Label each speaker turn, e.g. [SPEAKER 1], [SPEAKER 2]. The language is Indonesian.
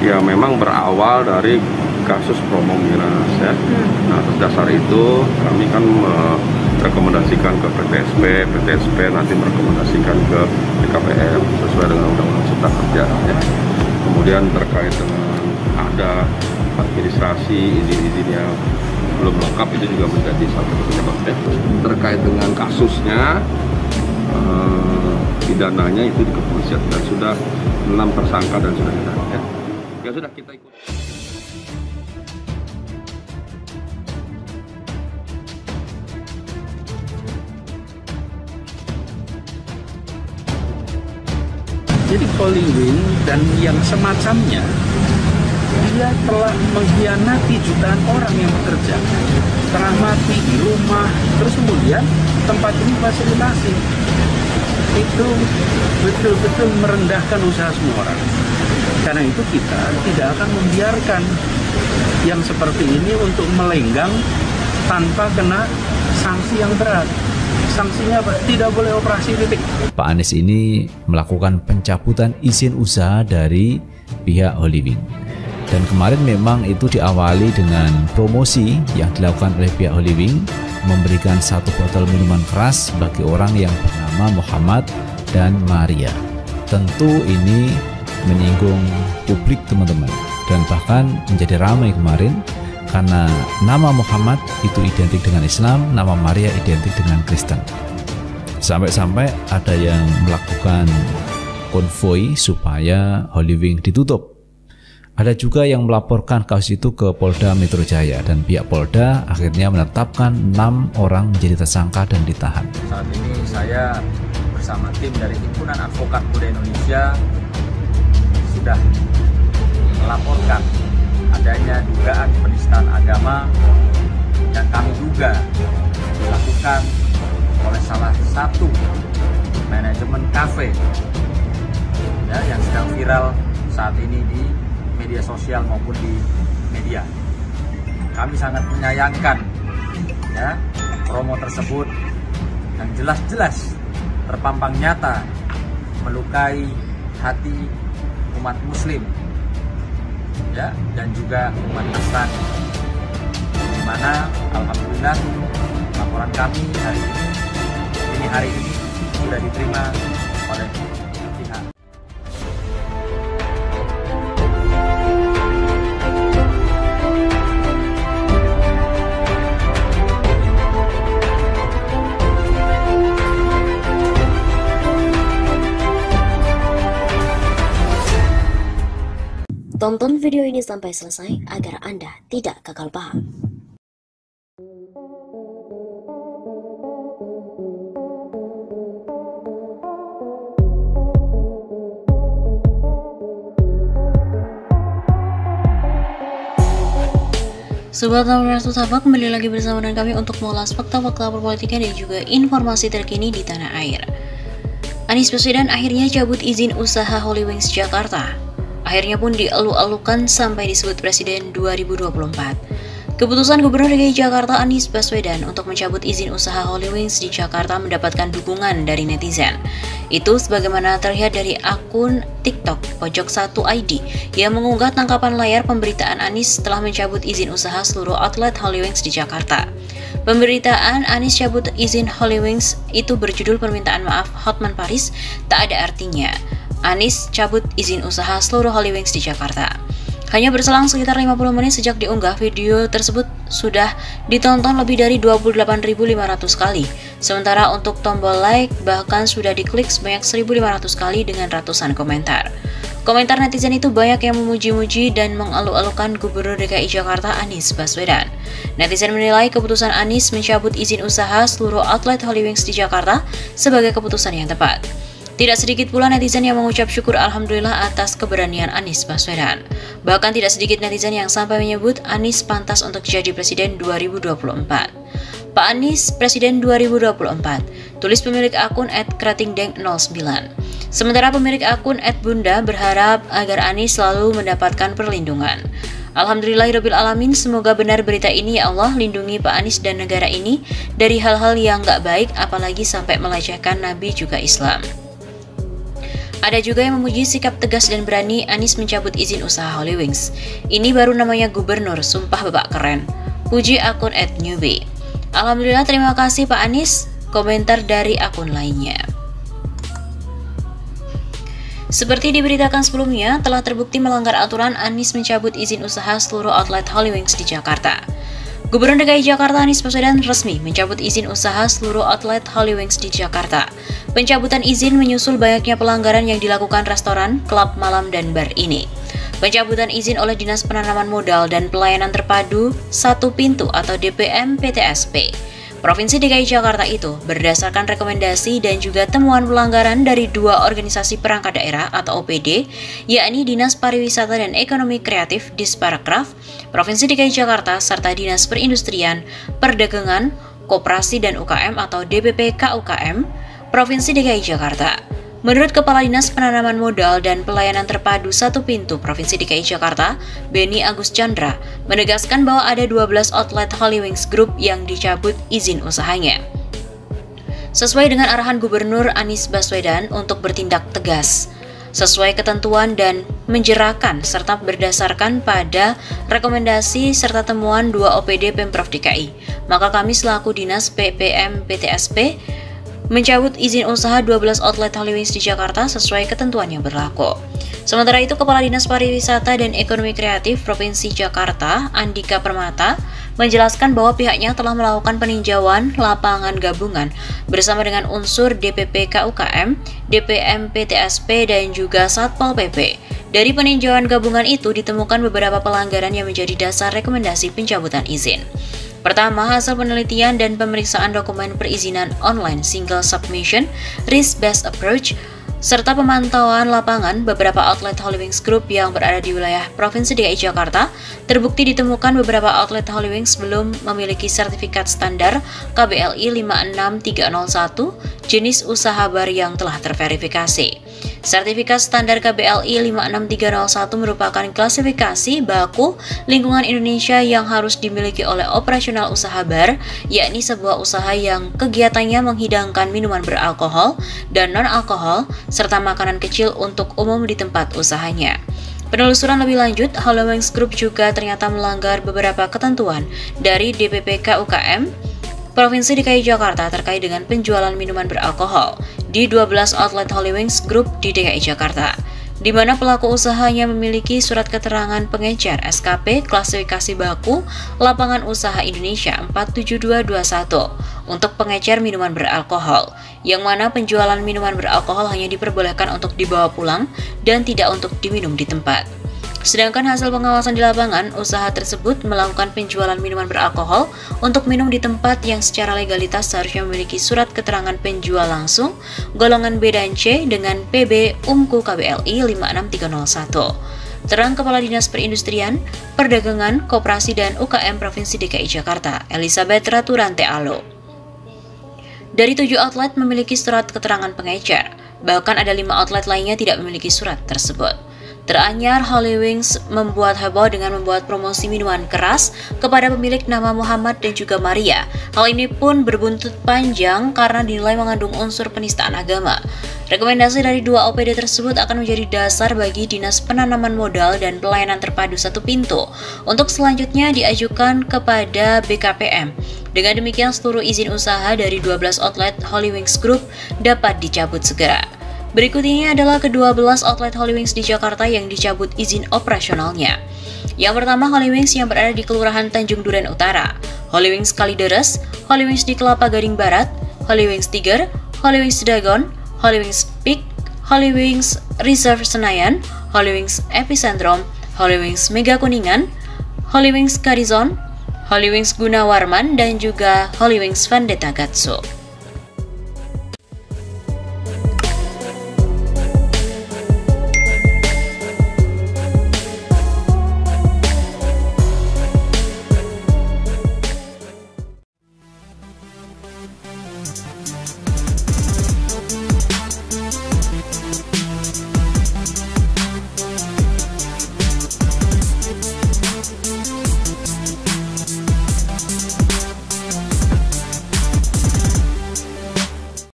[SPEAKER 1] Ya memang berawal dari kasus promo miras ya. Nah, atas dasar itu kami kan merekomendasikan ke PTSP nanti merekomendasikan ke BKPM sesuai dengan Undang-Undang Cipta Kerja ya. Kemudian terkait dengan ada administrasi izin-izin yang belum lengkap itu juga menjadi satu penyebab ya. Terkait dengan kasusnya pidananya itu di kepolisian dan sudah 6 tersangka dan sudah ditahan ya. Ya sudah kita ikut.
[SPEAKER 2] Jadi Hollywing dan yang semacamnya dia telah mengkhianati jutaan orang yang bekerja, setengah mati di rumah, terus kemudian tempat ini fasilitasi. Itu betul-betul merendahkan usaha semua orang. Karena itu kita tidak akan membiarkan yang seperti ini untuk melenggang tanpa kena sanksi yang berat. Sanksinya apa? Tidak boleh operasi titik.
[SPEAKER 3] Pak Anies ini melakukan pencabutan izin usaha dari pihak Hollywing. Dan kemarin memang itu diawali dengan promosi yang dilakukan oleh pihak Hollywing, memberikan 1 botol minuman keras bagi orang yang bernama Muhammad dan Maria. Tentu ini menyinggung publik teman-teman, dan bahkan menjadi ramai kemarin karena nama Muhammad itu identik dengan Islam, nama Maria identik dengan Kristen. Sampai-sampai ada yang melakukan konvoi supaya Hollywing ditutup. Ada juga yang melaporkan kasus itu ke Polda Metro Jaya, dan pihak Polda akhirnya menetapkan 6 orang menjadi tersangka dan ditahan.
[SPEAKER 4] Saat ini saya bersama tim dari Himpunan Advokat Muda Indonesia sudah melaporkan adanya dugaan penistaan agama yang kami duga dilakukan oleh salah satu manajemen kafe ya, yang sedang viral saat ini di media sosial maupun di media. Kami sangat menyayangkan ya promo tersebut yang jelas-jelas terpampang nyata melukai hati umat muslim ya, dan juga umat Nasrani, di mana alhamdulillah laporan kami hari ini sudah diterima oleh pihak.
[SPEAKER 5] Tonton video ini sampai selesai agar Anda tidak gagal paham. Sobat Sahabat, kembali lagi bersama dengan kami untuk mengulas fakta-fakta perpolitikan dan juga informasi terkini di tanah air. Anies Baswedan akhirnya cabut izin usaha Hollywings Jakarta. Akhirnya pun dielu-elukan sampai disebut Presiden 2024. Keputusan Gubernur DKI Jakarta Anies Baswedan untuk mencabut izin usaha Hollywings di Jakarta mendapatkan dukungan dari netizen. Itu sebagaimana terlihat dari akun TikTok Pojok1ID yang mengunggah tangkapan layar pemberitaan Anies setelah mencabut izin usaha seluruh outlet Hollywings di Jakarta. Pemberitaan Anies cabut izin Hollywings itu berjudul permintaan maaf Hotman Paris tak ada artinya. Anies cabut izin usaha seluruh Hollywings di Jakarta. Hanya berselang sekitar 50 menit sejak diunggah, video tersebut sudah ditonton lebih dari 28.500 kali. Sementara untuk tombol like bahkan sudah diklik sebanyak 1.500 kali dengan ratusan komentar. Komentar netizen itu banyak yang memuji-muji dan mengeluh-elukan Gubernur DKI Jakarta Anies Baswedan. Netizen menilai keputusan Anies mencabut izin usaha seluruh outlet Hollywings di Jakarta sebagai keputusan yang tepat. Tidak sedikit pula netizen yang mengucap syukur alhamdulillah atas keberanian Anies Baswedan. Bahkan tidak sedikit netizen yang sampai menyebut Anies pantas untuk jadi Presiden 2024. Pak Anies Presiden 2024, tulis pemilik akun @kratingdeng09. Sementara pemilik akun @bunda berharap agar Anies selalu mendapatkan perlindungan. Alhamdulillahirabbil alamin, semoga benar berita ini ya Allah, lindungi Pak Anies dan negara ini dari hal-hal yang gak baik, apalagi sampai melecehkan Nabi juga Islam. Ada juga yang memuji sikap tegas dan berani Anies mencabut izin usaha Holywings. Ini baru namanya gubernur, sumpah bapak keren. Puji akun @newbie. Alhamdulillah, terima kasih Pak Anies. Komentar dari akun lainnya. Seperti diberitakan sebelumnya, telah terbukti melanggar aturan Anies mencabut izin usaha seluruh outlet Holywings di Jakarta. Gubernur DKI Jakarta Anies Baswedan resmi mencabut izin usaha seluruh outlet Holywings di Jakarta. Pencabutan izin menyusul banyaknya pelanggaran yang dilakukan restoran, klub malam, dan bar ini. Pencabutan izin oleh Dinas Penanaman Modal dan Pelayanan Terpadu Satu Pintu atau DPM PTSP Provinsi DKI Jakarta itu berdasarkan rekomendasi dan juga temuan pelanggaran dari dua organisasi perangkat daerah atau OPD, yakni Dinas Pariwisata dan Ekonomi Kreatif Disparekraf, Provinsi DKI Jakarta, serta Dinas Perindustrian, Perdagangan, Koperasi dan UKM atau DPP KUKM, Provinsi DKI Jakarta. Menurut Kepala Dinas Penanaman Modal dan Pelayanan Terpadu Satu Pintu Provinsi DKI Jakarta, Beni Agus Chandra, menegaskan bahwa ada 12 outlet Holywings Group yang dicabut izin usahanya. Sesuai dengan arahan Gubernur Anies Baswedan untuk bertindak tegas, sesuai ketentuan dan menjerakan serta berdasarkan pada rekomendasi serta temuan dua OPD Pemprov DKI, maka kami selaku Dinas PPM PTSP mencabut izin usaha 12 outlet Holywings di Jakarta sesuai ketentuan yang berlaku. Sementara itu, Kepala Dinas Pariwisata dan Ekonomi Kreatif Provinsi Jakarta, Andika Permata, menjelaskan bahwa pihaknya telah melakukan peninjauan lapangan gabungan bersama dengan unsur DPP KUKM, DPM PTSP, dan juga Satpol PP. Dari peninjauan gabungan itu ditemukan beberapa pelanggaran yang menjadi dasar rekomendasi pencabutan izin. Pertama, hasil penelitian dan pemeriksaan dokumen perizinan online single submission, risk-based approach, serta pemantauan lapangan beberapa outlet Holywings Group yang berada di wilayah Provinsi DKI Jakarta, terbukti ditemukan beberapa outlet Holywings belum memiliki sertifikat standar KBLI 56301 jenis usaha bar yang telah terverifikasi. Sertifikat standar KBLI 56301 merupakan klasifikasi baku lingkungan Indonesia yang harus dimiliki oleh operasional usaha bar, yakni sebuah usaha yang kegiatannya menghidangkan minuman beralkohol dan non-alkohol, serta makanan kecil untuk umum di tempat usahanya. Penelusuran lebih lanjut, Holywings Group juga ternyata melanggar beberapa ketentuan dari DPP KUKM Provinsi DKI Jakarta terkait dengan penjualan minuman beralkohol di 12 outlet Holywings Group di DKI Jakarta, di mana pelaku usahanya memiliki surat keterangan pengecer SKP klasifikasi baku Lapangan Usaha Indonesia 47221 untuk pengecer minuman beralkohol, yang mana penjualan minuman beralkohol hanya diperbolehkan untuk dibawa pulang dan tidak untuk diminum di tempat. Sedangkan hasil pengawasan di lapangan, usaha tersebut melakukan penjualan minuman beralkohol untuk minum di tempat yang secara legalitas seharusnya memiliki surat keterangan penjual langsung golongan B dan C dengan PB UMKU KBLI 56301. Terang Kepala Dinas Perindustrian, Perdagangan, Koperasi dan UKM Provinsi DKI Jakarta, Elizabeth Raturante Alo. Dari 7 outlet memiliki surat keterangan pengecer, bahkan ada 5 outlet lainnya tidak memiliki surat tersebut. Teranyar, Holywings membuat heboh dengan membuat promosi minuman keras kepada pemilik nama Muhammad dan juga Maria. Hal ini pun berbuntut panjang karena dinilai mengandung unsur penistaan agama. Rekomendasi dari dua OPD tersebut akan menjadi dasar bagi Dinas Penanaman Modal dan Pelayanan Terpadu Satu Pintu untuk selanjutnya diajukan kepada BKPM. Dengan demikian, seluruh izin usaha dari 12 outlet Holywings Group dapat dicabut segera. Berikut ini adalah ke-12 outlet Holywings di Jakarta yang dicabut izin operasionalnya. Yang pertama, Holywings yang berada di Kelurahan Tanjung Duren Utara, Holywings Kalideres, Holywings di Kelapa Gading Barat, Holywings Tiger, Holywings Dagon, Holywings Peak, Holywings Reserve Senayan, Holywings Epicentrum, Holywings Mega Kuningan, Holywings Karizon, Holywings Gunawarman, dan juga Holywings Vendetta Gatsu.